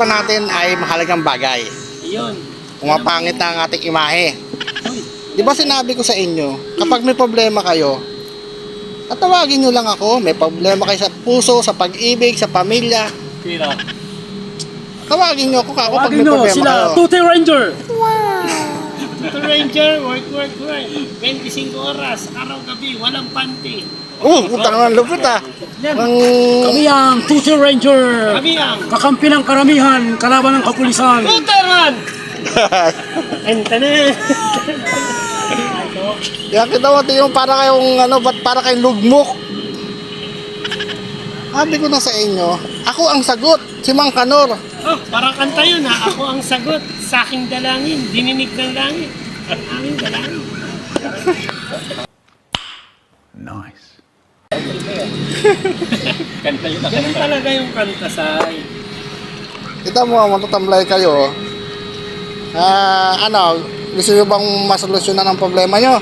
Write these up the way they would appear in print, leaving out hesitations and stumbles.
natin ay mahalagang bagay. Ayun. Pumapangit na ang ating imahe. Di ba sinabi ko sa inyo, kapag may problema kayo, tatawagin nyo lang ako. May problema kayo sa puso, sa pag-ibig, sa pamilya. Tira. Tawagin nyo ako kapag Tawagin may nyo problema sila, kayo. Tuti Ranger. Ito Ranger, work. 25 oras, araw-gabi, walang panty. Utang ng lupit ah. Ang... Kami ang Tuti Ranger. Kami ang Kakampi ng karamihan, kalaban ng kapulisan. Tuteran! Entane! Yan kita mo, tingin mo para kayong ano, ba't para kayong lugmok? Sabi ko na sa inyo, ako ang sagot, si Mang Kanor. Oh, parang kanta yun ha. Ako ang sagot sa aking dalangin. Dininig ng langit. Ang aming dalangin. Nice. Kanta yun. Ganun talaga yung kanta, Say. Kita mo, matatamlay kayo. Ano, gusto nyo bang masolusyonan ang problema nyo?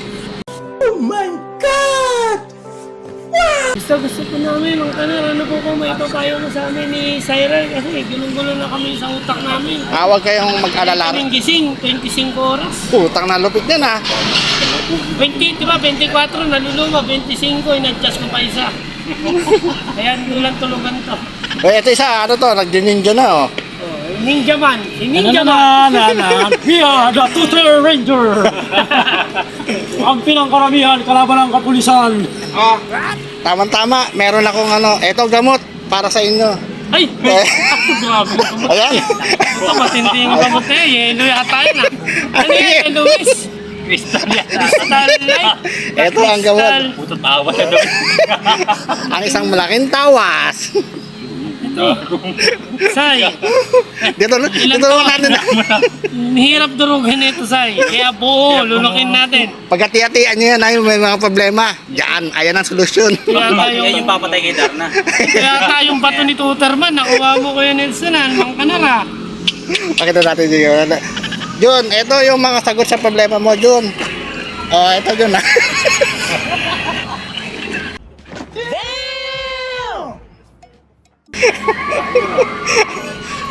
Gusto ko namin, Mang Kanor, ano po kung may papayo mo sa amin ni Cyril kasi gulong-gulo na kami sa utak namin. Huwag kayong mag-alala. Kaming gising, 25 oras. Utang na lupit yan ah. 20, di ba? 24, naluluma, 25, in-adjust ko pa isa. Kaya walang tulugan to. Ito isa, ano to, nagdi-ninja na oh. Oh, Ninja Man, si Ninja Man. We are the Tuti Ranger. Kakampi ng karamihan, kalaban ng kapulisan. Tama-tama, meron akong ano, eto gamot para sa inyo. Ay! Grabe na kamot. Ayan. Ito, matindi yung kamot eh. Yelo yata yun ah. Ano yan, Luis? Crystal yata. Crystal light. Eto ang gamot. Puto tawa na doon. Ang isang malaking tawas. Say, Dito naman natin. hirap durugan ito, Say. Kaya buo, lulukin natin. Pagkati-hatian nyo yan, ay may mga problema. Diyan, ayan ang solusyon. Kaya tayong, papatay kay Darna. kaya tayong bato ni Tuterman, nakuha mo ko yun, Nelson, Mang Kanara. Pakita natin yun. Jun, ito yung mga sagot sa problema mo, Jun. Ito Jun ah.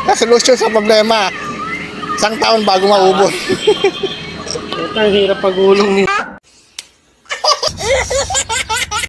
Na solusyon sa problema. Isang taon bago maubos. Ito ang hirap pagulong niya.